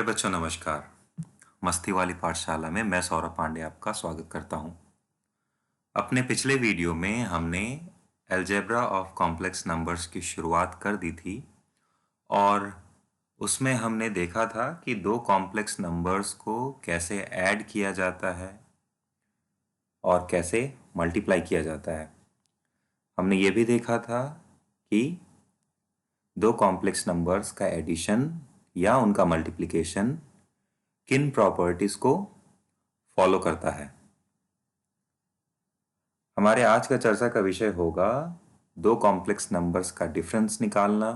प्यारे बच्चों नमस्कार। मस्ती वाली पाठशाला में मैं सौरभ पांडे आपका स्वागत करता हूं। अपने पिछले वीडियो में हमने अलजेब्रा ऑफ कॉम्प्लेक्स नंबर्स की शुरुआत कर दी थी और उसमें हमने देखा था कि दो कॉम्प्लेक्स नंबर्स को कैसे ऐड किया जाता है और कैसे मल्टीप्लाई किया जाता है। हमने ये भी देखा था कि दो कॉम्प्लेक्स नंबर्स का एडिशन या उनका मल्टीप्लिकेशन किन प्रॉपर्टीज को फॉलो करता है। हमारे आज का चर्चा का विषय होगा दो कॉम्प्लेक्स नंबर्स का डिफरेंस निकालना,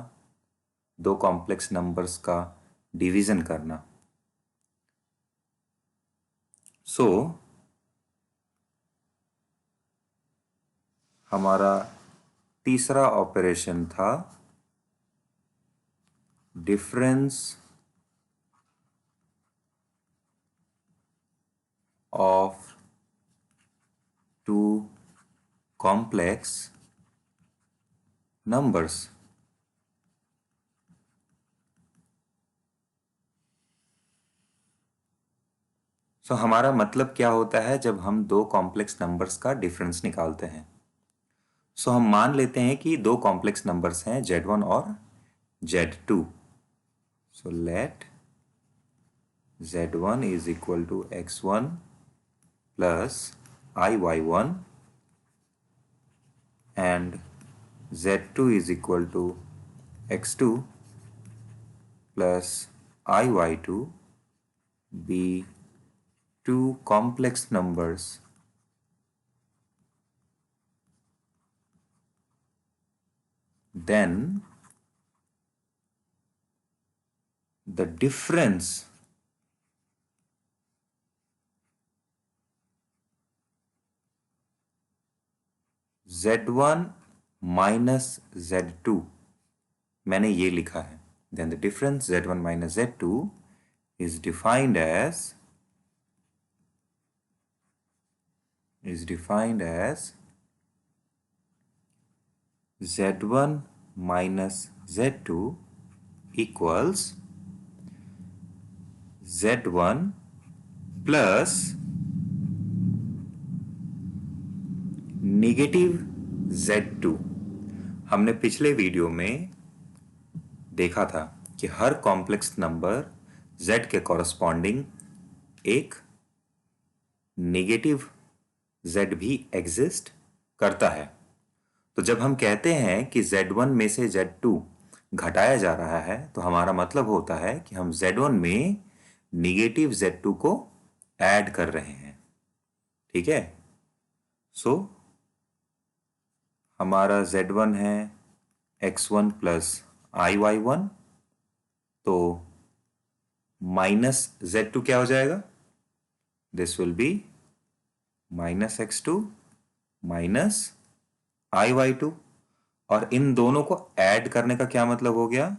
दो कॉम्प्लेक्स नंबर्स का डिवीजन करना। हमारा तीसरा ऑपरेशन था difference of two complex numbers. हमारा मतलब क्या होता है जब हम दो कॉम्प्लेक्स नंबर्स का डिफरेंस निकालते हैं। हम मान लेते हैं कि दो कॉम्प्लेक्स नंबर्स हैं Z1 और Z2। Let Z1 is equal to X1 plus IY1 and Z2 is equal to X2 plus IY2 be two complex numbers then the difference Z1 minus Z2 मैंने ये लिखा है। Then the difference Z1 minus Z2 is defined as Z1 minus Z2 equals Z1 plus negative Z2। हमने पिछले video में देखा था कि हर कॉम्प्लेक्स नंबर Z के कॉरस्पॉन्डिंग एक नेगेटिव Z भी एग्जिस्ट करता है। तो जब हम कहते हैं कि Z1 में से Z2 घटाया जा रहा है तो हमारा मतलब होता है कि हम Z1 में नेगेटिव Z2 को ऐड कर रहे हैं। ठीक है। हमारा Z1 है X1 प्लस IY1, तो माइनस Z2 क्या हो जाएगा? This will be minus X2 माइनस IY2 और इन दोनों को ऐड करने का क्या मतलब हो गया?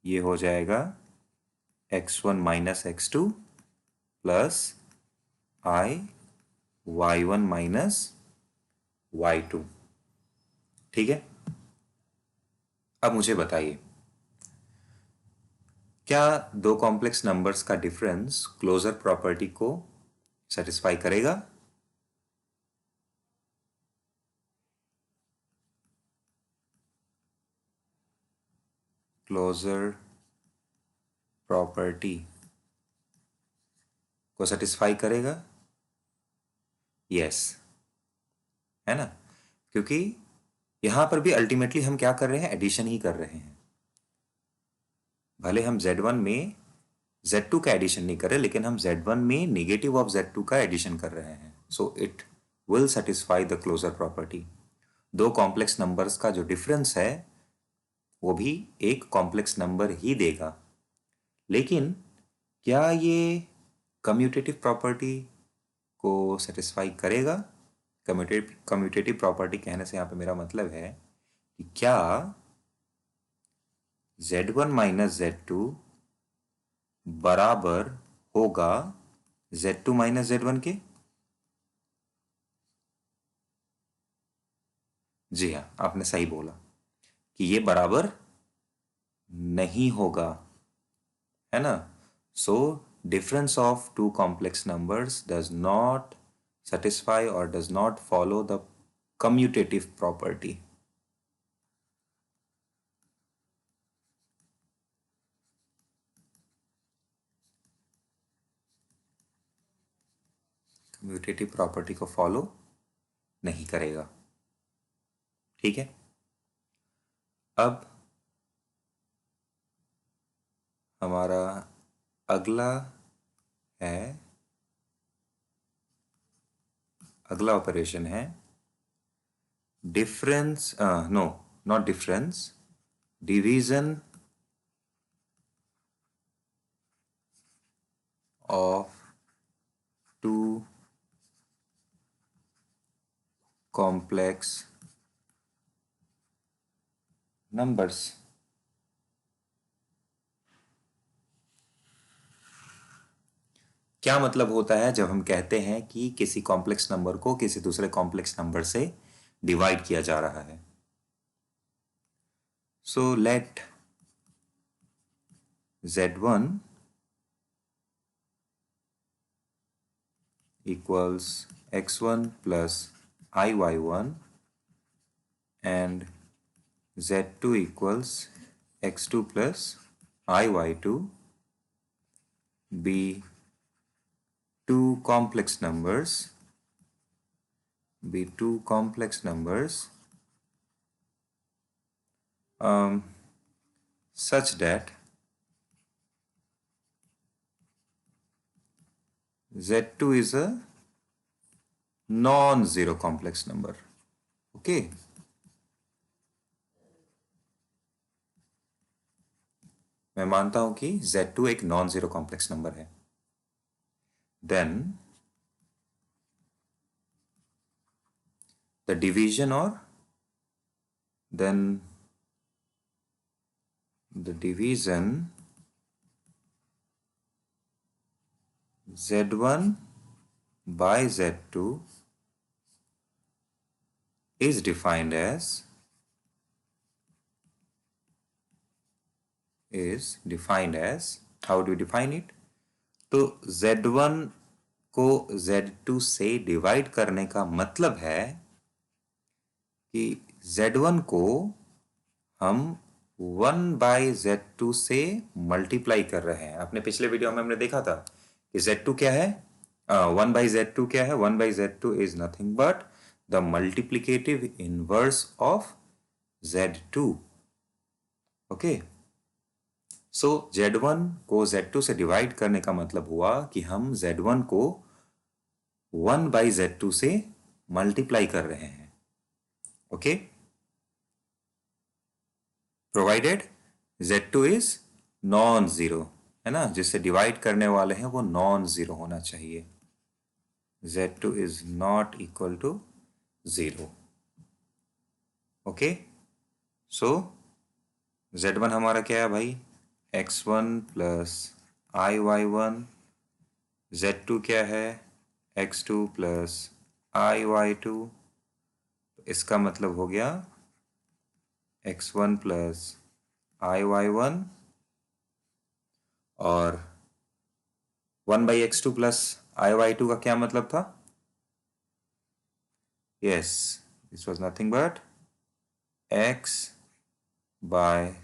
ये हो जाएगा X1 minus X2 plus Y1 minus Y2। ठीक है। अब मुझे बताइए, क्या दो कॉम्प्लेक्स नंबर्स का डिफरेंस क्लोजर प्रॉपर्टी को सेटिस्फाई करेगा? क्लोजर प्रॉपर्टी को सेटिस्फाई करेगा? यस, है ना? क्योंकि यहां पर भी अल्टीमेटली हम क्या कर रहे हैं? एडिशन ही कर रहे हैं। भले हम Z1 में Z2 का एडिशन नहीं कर रहे, लेकिन हम Z1 में नेगेटिव ऑफ Z2 का एडिशन कर रहे हैं। So it will satisfy the closure property. दो कॉम्प्लेक्स नंबर्स का जो डिफरेंस है वो भी एक कॉम्प्लेक्स नंबर ही देगा। लेकिन क्या ये कम्यूटेटिव प्रॉपर्टी को सेटिस्फाई करेगा? कम्यूटेटिव प्रॉपर्टी कहने से यहाँ पे मेरा मतलब है कि क्या Z1 माइनस Z2 बराबर होगा Z2 माइनस Z1 के? जी हाँ, आपने सही बोला कि ये बराबर नहीं होगा, है ना। So difference of two complex numbers does not satisfy or does not follow the commutative property. Commutative property को फॉलो नहीं करेगा, ठीक है। अब हमारा अगला है, अगला ऑपरेशन है difference, no not difference, division of two complex numbers. क्या मतलब होता है जब हम कहते हैं कि किसी कॉम्प्लेक्स नंबर को किसी दूसरे कॉम्प्लेक्स नंबर से डिवाइड किया जा रहा है। So let z1 equals x1 plus iy1 and z2 equals x2 plus iy2 be two complex numbers, such that z2 is a non-zero complex number. Okay, मैं मानता हूं कि z2 एक नॉन जीरो कॉम्प्लेक्स नंबर है। Then the division or then the division z1 by z2 is defined as how do you define it? तो z1 को z2 से divide करने का मतलब है कि z1 को हम 1/z2 से मल्टीप्लाई कर रहे हैं। अपने पिछले वीडियो में हमने देखा था कि z2 क्या है, 1/z2 क्या है, 1/z2 is nothing but the multiplicative inverse of z2। Okay, so z1 को z2 से डिवाइड करने का मतलब हुआ कि हम z1 को 1/z2 से मल्टीप्लाई कर रहे हैं। Okay, provided z2 is non zero, है ना, जिससे डिवाइड करने वाले हैं वो नॉन जीरो होना चाहिए। z2 is not equal to zero. Okay, so z1 हमारा क्या है भाई, x1 प्लस iy1, z2 क्या है, x2 प्लस iy2। इसका मतलब हो गया x1 प्लस iy1 और 1/x2 प्लस iy2 का क्या मतलब था? Yes, this was nothing but x by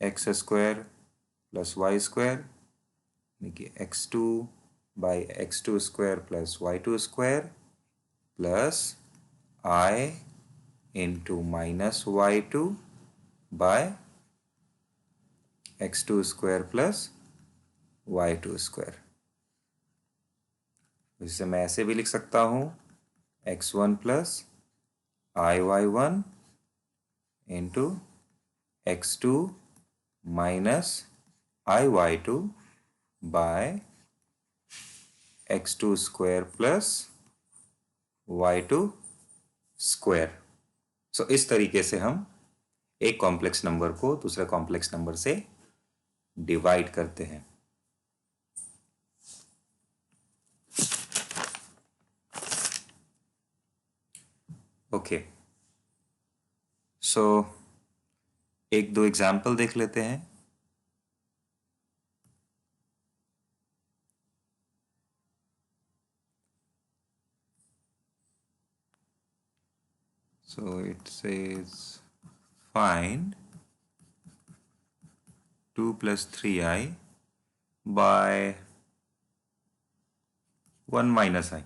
x square plus y square, यानी कि x2 by x2 square plus y2 square plus i into minus y2 by x2 square plus y2 square. इसे मैं ऐसे भी लिख सकता हूं, x1 plus iy1 into x2 माइनस iy2 by x2 square plus y2 square. So इस तरीके से हम एक कॉम्प्लेक्स नंबर को दूसरे कॉम्प्लेक्स नंबर से डिवाइड करते हैं। ओके, सो एक दो एग्जाम्पल देख लेते हैं। So it says find 2 plus 3i by 1 minus i।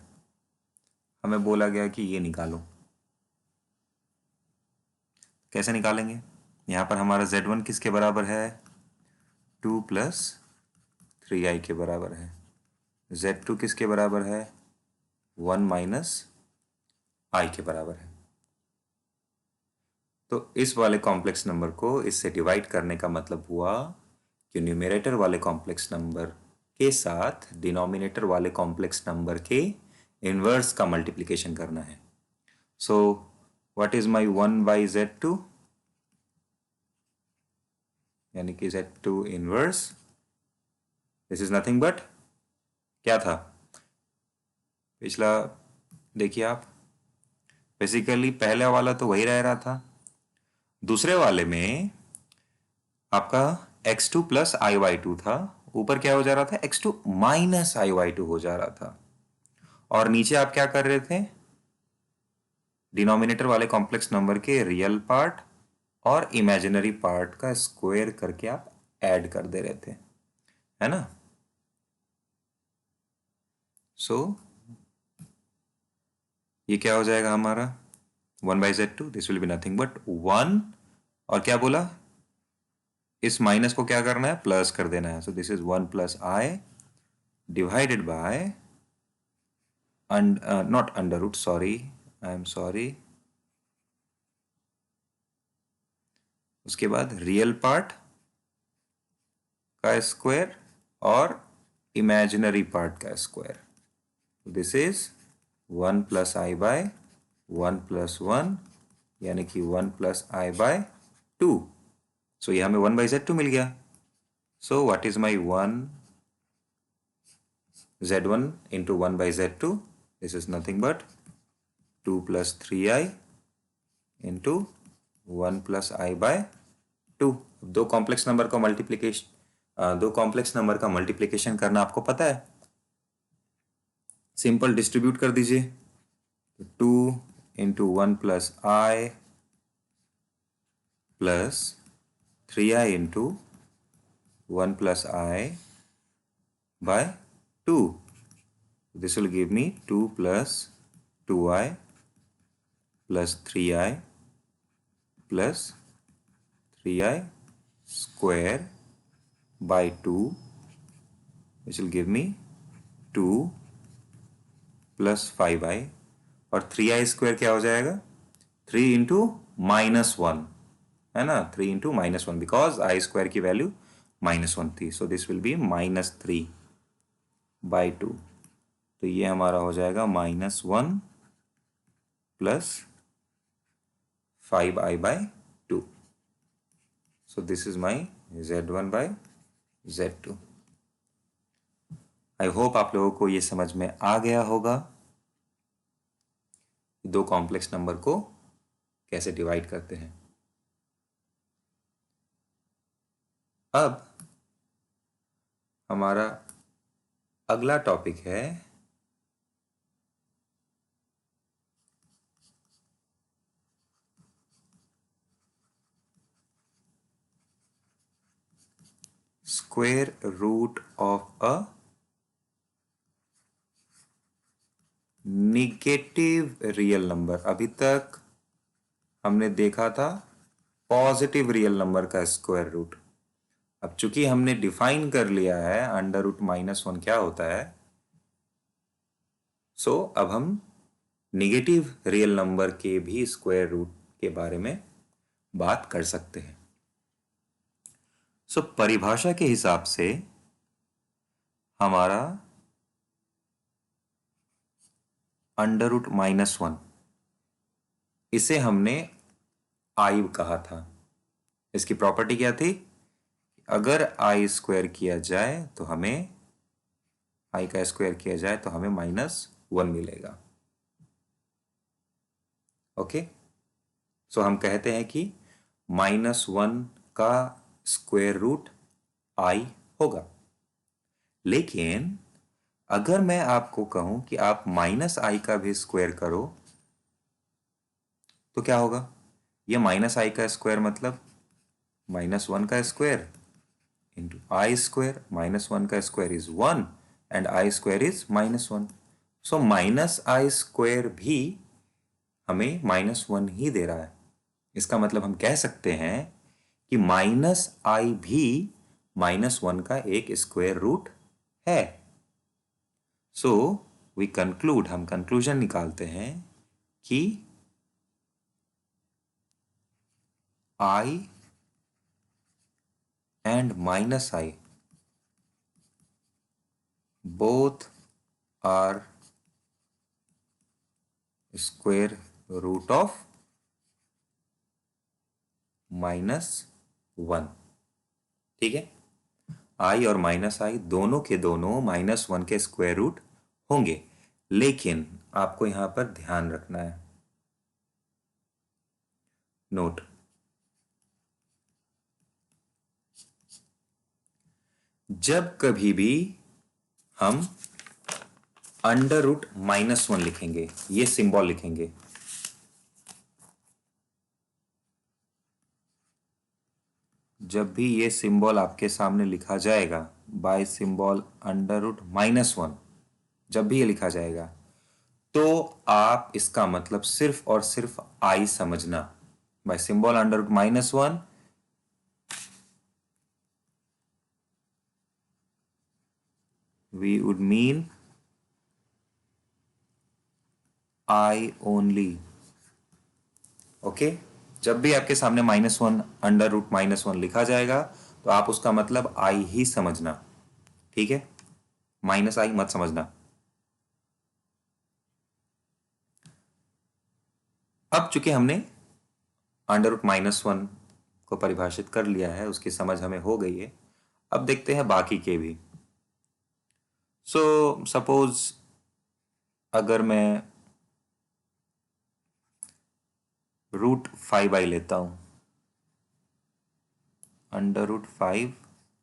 हमें बोला गया कि ये निकालो। कैसे निकालेंगे? यहाँ पर हमारा z1 किसके बराबर है? 2 प्लस 3i के बराबर है। z2 किसके बराबर है? 1 माइनस i के बराबर है। तो इस वाले कॉम्प्लेक्स नंबर को इससे डिवाइड करने का मतलब हुआ कि न्यूमरेटर वाले कॉम्प्लेक्स नंबर के साथ डिनोमिनेटर वाले कॉम्प्लेक्स नंबर के इनवर्स का मल्टीप्लिकेशन करना है। सो what is my 1 by z2, यानी कि z2 inverse, this is nothing but क्या था पिछला, देखिए आप, बेसिकली पहला वाला तो वही रह रहा था, दूसरे वाले में आपका x2 प्लस i/2 था, ऊपर क्या हो जा रहा था? x2 माइनस i/2 हो जा रहा था। और नीचे आप क्या कर रहे थे? डिनोमिनेटर वाले कॉम्प्लेक्स नंबर के रियल पार्ट और इमेजिनरी पार्ट का स्क्वायर करके आप ऐड कर दे रहे थे, है ना? सो ये क्या हो जाएगा हमारा? 1 by z2, this will be nothing but 1, और क्या बोला? इस माइनस को क्या करना है? प्लस कर देना है। So this is 1 plus i divided by not under root, sorry, I am sorry, उसके बाद रियल पार्ट का स्क्वायर और इमेजिनरी पार्ट का square. This is 1 plus i by 1 plus 1, यानी कि 1 प्लस i बाय 2। सो ये हमें 1 बाई z2 मिल गया। So what is my 1 z1 into 1 by z2? This is nothing but 2 plus 3i into 1 plus i by 2। दो complex number का multiplication, दो complex number का मल्टीप्लिकेशन करना आपको पता है। सिंपल डिस्ट्रीब्यूट कर दीजिए, 2 into 1 plus i plus 3i into 1 plus i by 2. This will give me 2 plus 2i plus 3i plus 3i square by 2, which will give me 2 plus 5i, और 3i square क्या हो जाएगा? 3 into minus 1, है ना? 3 into minus 1, because I square की value -1 थी। So this will be -3 by 2। तो ये हमारा हो जाएगा -1 plus 5i by 2। So this is my z1 by z2। I hope आप लोगों को ये समझ में आ गया होगा दो कॉम्प्लेक्स नंबर को कैसे डिवाइड करते हैं। अब हमारा अगला टॉपिक है square root of a negative real number. अभी तक हमने देखा था पॉजिटिव रियल नंबर का स्क्वायर रूट। अब चूंकि हमने डिफाइन कर लिया है अंडर रूट -1 क्या होता है, सो अब हम निगेटिव रियल नंबर के भी स्क्वायर रूट के बारे में बात कर सकते हैं। सो परिभाषा के हिसाब से हमारा अंडर रूट -1, इसे हमने आई कहा था। इसकी प्रॉपर्टी क्या थी? अगर आई स्क्वायर किया जाए तो हमें, आई का स्क्वायर किया जाए तो हमें -1 मिलेगा। ओके, सो हम कहते हैं कि -1 का स्क्वायर रूट आई होगा। लेकिन अगर मैं आपको कहूं कि आप माइनस आई का भी स्क्वायर करो तो क्या होगा? ये माइनस आई का स्क्वायर मतलब -1 का स्क्वायर इंटू आई स्क्वायर। -1 का square is 1 and I square is -1। So minus I square भी हमें -1 ही दे रहा है। इसका मतलब हम कह सकते हैं कि माइनस आई भी -1 का एक स्क्वायर रूट है। सो वी कंक्लूड, हम कंक्लूजन निकालते हैं कि i and minus i both are square root of -1। ठीक है, आई और माइनस आई दोनों के दोनों -1 के स्क्वायर रूट होंगे। लेकिन आपको यहां पर ध्यान रखना है, नोट, जब कभी भी हम अंडर रूट -1 लिखेंगे, ये सिंबल लिखेंगे, जब भी ये सिंबल आपके सामने लिखा जाएगा बाय सिंबल अंडर रूट -1, जब भी ये लिखा जाएगा तो आप इसका मतलब सिर्फ और सिर्फ आई समझना। By symbol under root -1 we would mean I only। Okay, जब भी आपके सामने -1 अंडर रूट -1 लिखा जाएगा तो आप उसका मतलब आई ही समझना। ठीक है, माइनस आई मत समझना। अब चूंकि हमने अंडर रूट -1 को परिभाषित कर लिया है, उसकी समझ हमें हो गई है, अब देखते हैं बाकी के भी। सो सपोज अगर मैं √5 आई लेता हूं, अंडर रूट 5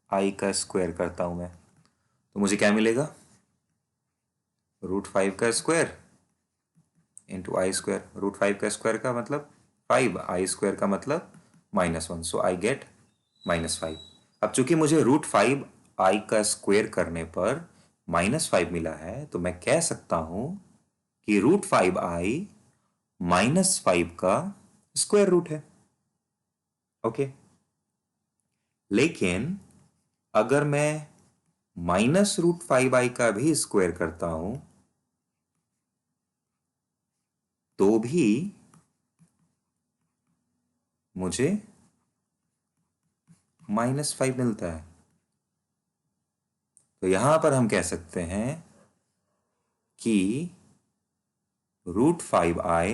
आई का स्क्वायर करता हूं मैं, तो मुझे क्या मिलेगा? √5 का स्क्वायर इंटू आई स्क्वायर। √5 का स्क्वायर का मतलब 5, आई स्क्वायर का मतलब -1, सो आई गेट -5। अब चूंकि मुझे √5 आई का स्क्वायर करने पर -5 मिला है, तो मैं कह सकता हूं कि √5 आई -5 का स्क्वायर रूट है। ओके, लेकिन अगर मैं -√5 आई का भी स्क्वायर करता हूं तो भी मुझे -5 मिलता है। तो यहां पर हम कह सकते हैं कि √5 i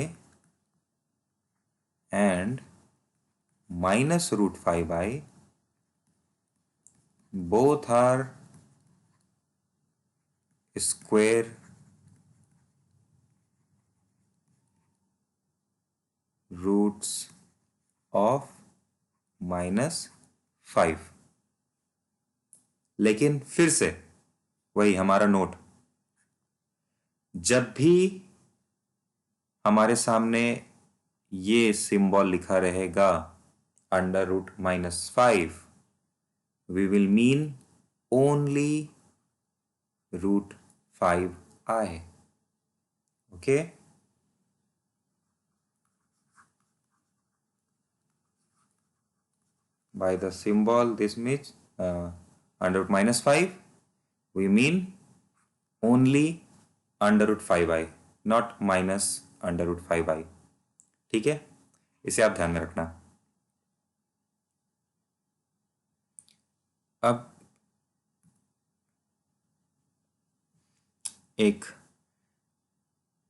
and -√5 i both are square roots of -5। लेकिन फिर से वही हमारा नोट, जब भी हमारे सामने ये सिंबल लिखा रहेगा under root -5, we will mean only √5 i. Okay, by the symbol this means under root -5 we mean only under root 5 i, not minus under root 5 i. ठीक है, इसे आप ध्यान में रखना। अब एक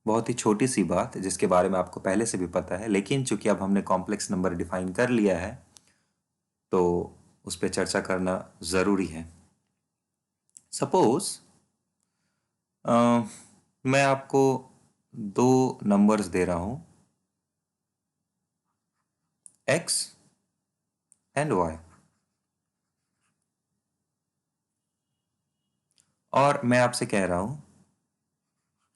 बहुत ही छोटी सी बात जिसके बारे में आपको पहले से भी पता है, लेकिन चूंकि अब हमने कॉम्प्लेक्स नंबर डिफाइन कर लिया है तो उस पर चर्चा करना ज़रूरी है। सपोज मैं आपको दो नंबर्स दे रहा हूं, x एंड y। और मैं आपसे कह रहा हूं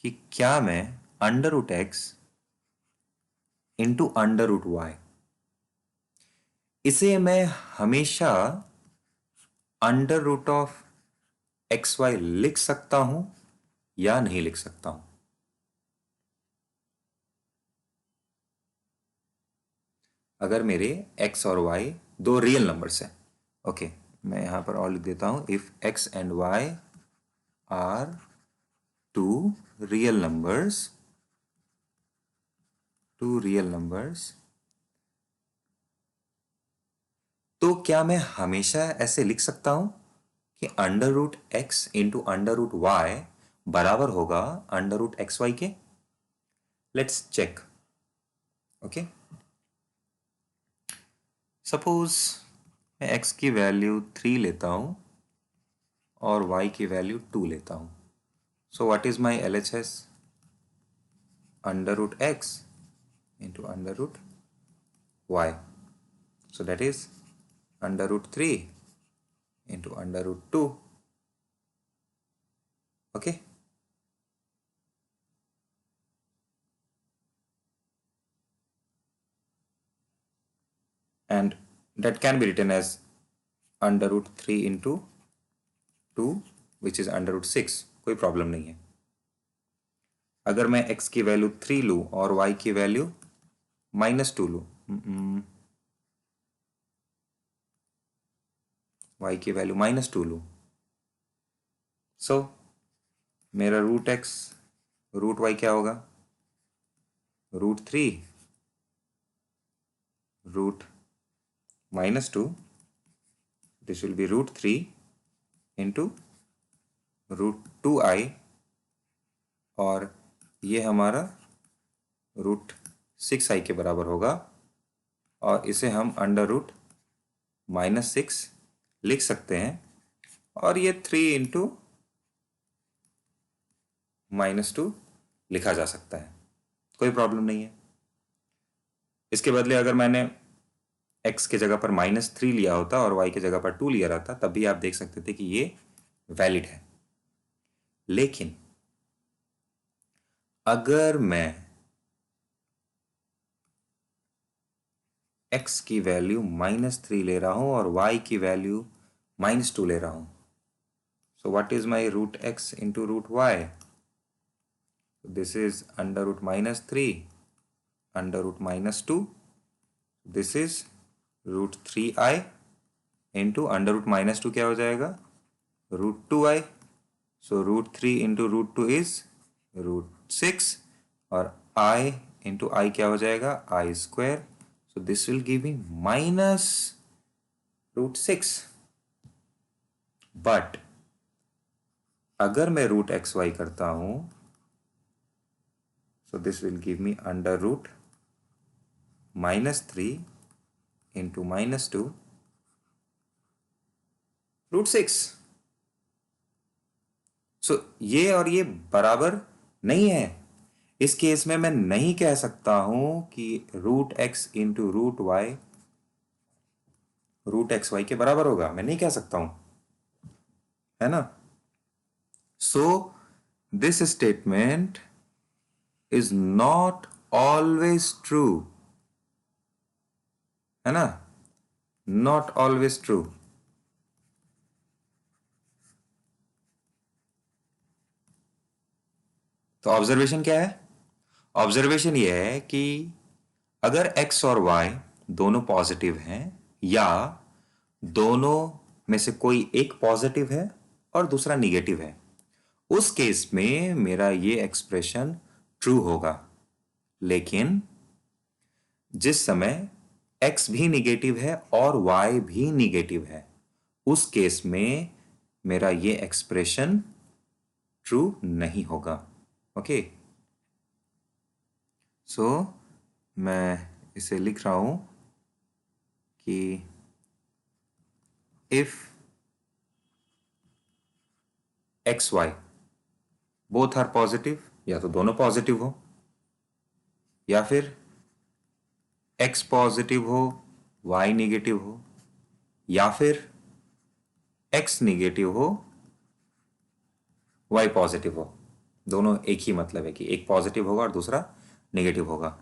कि क्या मैं under root x into under root y, इसे मैं हमेशा under root of x y लिख सकता हूं या नहीं लिख सकता हूं? अगर मेरे x और y दो रियल नंबर्स हैं, ओके, मैं यहां पर और लिख देता हूं, if x and y are two real numbers, तो क्या मैं हमेशा ऐसे लिख सकता हूं कि under root x into under root y बराबर होगा अंडर रूट एक्स वाई के? Let's check. ओके, सपोज मैं x की वैल्यू 3 लेता हूं और y की वैल्यू 2 लेता हूं। So what is my LHS? Under root x into under root y, so that is under root 3 into under root 2. Okay, and that can be written as under root 3 into 2, which is under root 6. कोई problem नहीं है। अगर मैं x की value 3 लूं और y की value -2 लूं, y की वैल्यू -2 लूं, सो मेरा रूट x रूट y क्या होगा? Root 3 root -2, this will be root 3 into root 2i, और ये हमारा रूट 6i के बराबर होगा, और इसे हम अंडर रूट -6 लिख सकते हैं, और ये 3 इंटू -2 लिखा जा सकता है, कोई प्रॉब्लम नहीं है। इसके बदले अगर मैंने x के जगह पर -3 लिया होता और y की जगह पर 2 लिया रहता, तब भी आप देख सकते थे कि ये वैलिड है। लेकिन अगर मैं x की वैल्यू -3 ले रहा हूं और y की वैल्यू -2 ले रहा हूं, so what is my root x into root y? This is under root -3 under root -2, this is root 3i into under root -2 क्या हो जाएगा? root 2i, so root 3 into root 2 is root 6, और i into i क्या हो जाएगा? I square, so this will give me minus root 6. but अगर मैं root xy करता हूं, so this will give me under root -3 into -2 root 6. so ये और ये बराबर नहीं है। इस केस में मैं नहीं कह सकता हूं कि root x into root y root x y के बराबर होगा, मैं नहीं कह सकता हूं, है ना? So this statement is not always true, है ना? Not always true. तो ऑब्जर्वेशन क्या है? ऑब्जर्वेशन यह है कि अगर x और y दोनों पॉजिटिव हैं, या दोनों में से कोई एक पॉजिटिव है और दूसरा निगेटिव है, उस केस में मेरा ये एक्सप्रेशन ट्रू होगा। लेकिन जिस समय x भी निगेटिव है और y भी निगेटिव है, उस केस में मेरा ये एक्सप्रेशन ट्रू नहीं होगा। ओके, सो मैं इसे लिख रहा हूं कि if x y both are positive, या तो दोनों पॉजिटिव हो, या फिर एक्स पॉजिटिव हो वाई निगेटिव हो, या फिर एक्स निगेटिव हो y पॉजिटिव हो। दोनों एक ही मतलब है कि एक पॉजिटिव होगा और दूसरा नेगेटिव होगा।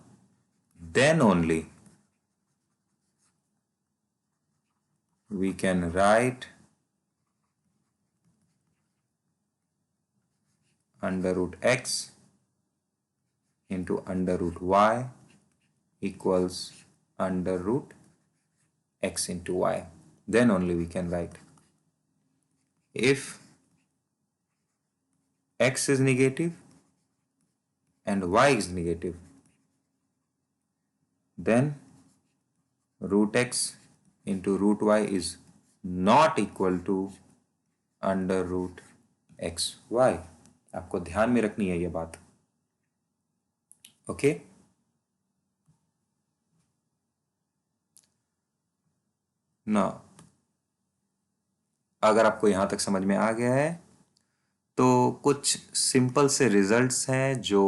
Then only we can write under root x into under root y equals under root x into y. Then only we can write if x is negative and y is negative, then root x into root y is not equal to under root x y. आपको ध्यान में रखनी है ये बात, okay. ना अगर आपको यहां तक समझ में आ गया है तो कुछ सिंपल से रिजल्ट्स हैं जो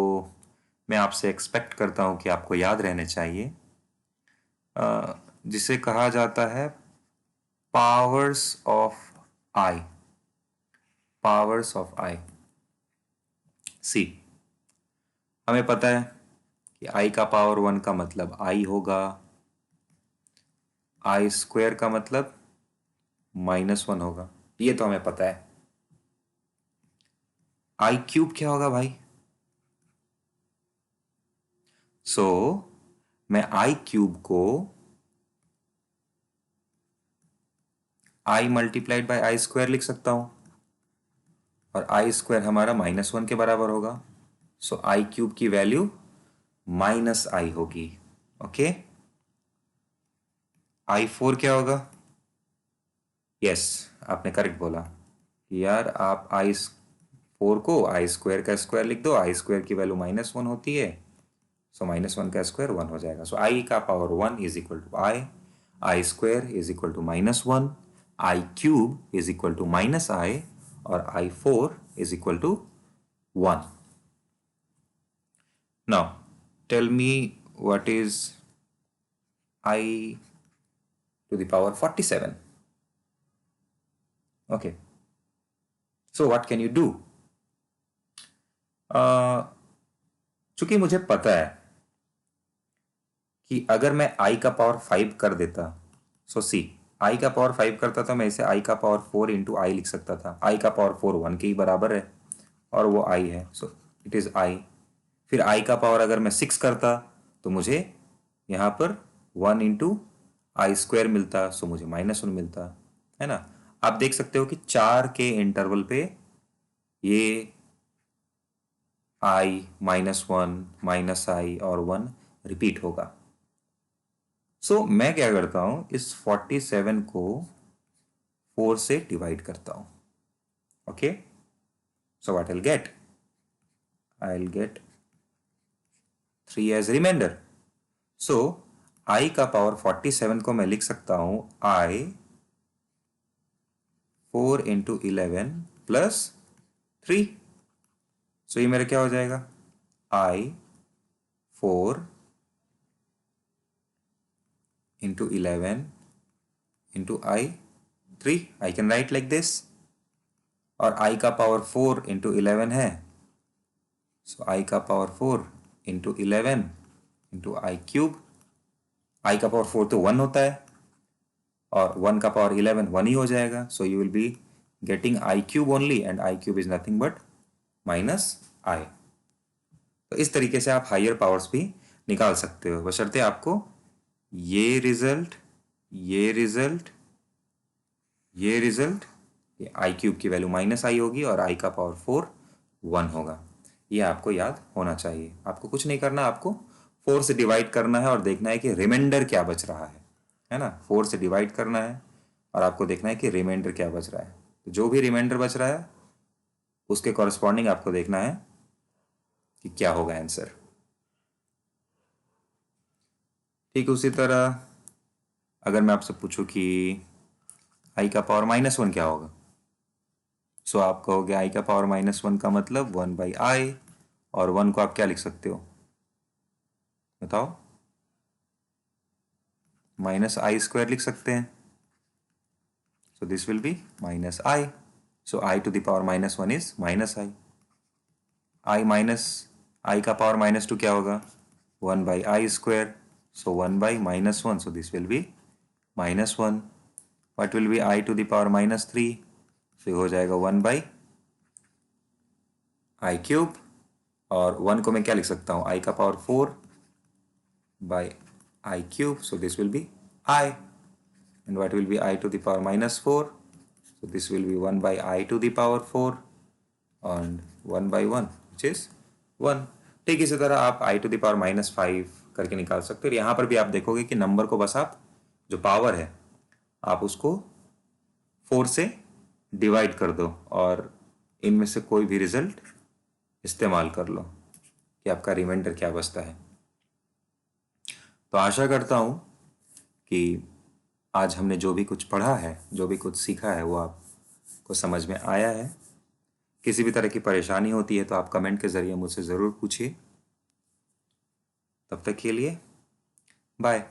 मैं आपसे एक्सपेक्ट करता हूं कि आपको याद रहने चाहिए, जिसे कहा जाता है powers of i. Powers of i. See, हमें पता है कि आई का पावर 1 का मतलब आई होगा, आई स्क्वायर का मतलब -1 होगा, ये तो हमें पता है। आई क्यूब क्या होगा भाई? सो मैं आई क्यूब को आई मल्टीप्लाइड बाय आई स्क्वायर लिख सकता हूं, और आई स्क्वायर हमारा -1 के बराबर होगा। सो आई क्यूब की वैल्यू -i होगी, ओके। i4 क्या होगा? यस, आपने करेक्ट बोला कि यार आप i4 को आई स्क्वायर का स्क्वायर लिख दो, आई स्क्वायर की वैल्यू -1 होती है, सो -1 का स्क्वायर 1 हो जाएगा। सो आई का power 1 is equal to i square is equal to -1, i cube is equal to -i, और i4 is equal to 1। Now tell me what is i to the power 47? Okay, so what can you do? चूंकि मुझे पता है कि अगर मैं i का power 5 कर देता, सो सी, i का पावर 5 करता तो मैं इसे i का पावर 4 इंटू आई लिख सकता था। i का पावर 4 1 के ही बराबर है और वो i है, सो इट इज i। फिर i का पावर अगर मैं 6 करता तो मुझे यहाँ पर 1 इंटू आई स्क्वायर मिलता, सो मुझे -1 मिलता, है ना। आप देख सकते हो कि 4 के इंटरवल पे ये i -1 -i और 1 रिपीट होगा। सो मैं क्या करता हूं, इस 47 को 4 से डिवाइड करता हूं, okay. So what I get? I get 3 as remainder. सो i का पावर 47 को मैं लिख सकता हूं i 4 इंटू 11 प्लस 3। सो ये मेरा क्या हो जाएगा? i 4 into 11 into i 3। I can write like this, और i का पावर 4 इंटू 11 है, सो i का power 4 into 11 into I cube. i का पावर 4 तो 1 होता है, और 1 का पावर 11 1 ही हो जाएगा। So you will be getting I cube only, and I cube is nothing but -i। तो इस तरीके से आप हायर पावर्स भी निकाल सकते हो, बशर्ते आपको ये रिजल्ट, ये रिजल्ट, ये रिजल्ट, ये आई क्यूब की वैल्यू -i होगी और i का पावर 4 1 होगा। ये आपको याद होना चाहिए। आपको कुछ नहीं करना, आपको 4 से डिवाइड करना है और देखना है कि रिमाइंडर क्या बच रहा है ना। 4 से डिवाइड करना है और आपको देखना है कि रिमाइंडर क्या बच रहा है। तो जो भी रिमाइंडर बच रहा है उसके कॉरस्पॉन्डिंग आपको देखना है कि क्या होगा आंसर। ठीक उसी तरह अगर मैं आपसे पूछूं कि i का पावर -1 क्या होगा, सो आप कहोगे i का पावर -1 का मतलब 1/i, और 1 को आप क्या लिख सकते हो बताओ? -i स्क्वायर लिख सकते हैं, so this will be -i। So I to the power minus 1 is minus I. I minus I का power minus 2 क्या होगा? 1 by I square. So 1 by minus 1. So this will be minus 1. What will be I to the power minus 3? So हो जाएगा 1 by I cube. और 1 को मैं क्या लिख सकता हूँ? I का power 4 by I cube. So this will be I. And what will be I to the power minus 4? So this will be 1 by I to the power 4 and 1 by 1 which is 1. ठीक इसी तरह आप I to the power minus 5 करके निकाल सकते हो। यहाँ पर भी आप देखोगे कि नंबर को बस आप जो पावर है आप उसको 4 से डिवाइड कर दो और इनमें से कोई भी रिजल्ट इस्तेमाल कर लो कि आपका रिमाइंडर क्या बचता है। तो आशा करता हूँ कि आज हमने जो भी कुछ पढ़ा है, जो भी कुछ सीखा है, वो आपको समझ में आया है। किसी भी तरह की परेशानी होती है तो आप कमेंट के ज़रिए मुझसे ज़रूर पूछिए। तब तक के लिए बाय।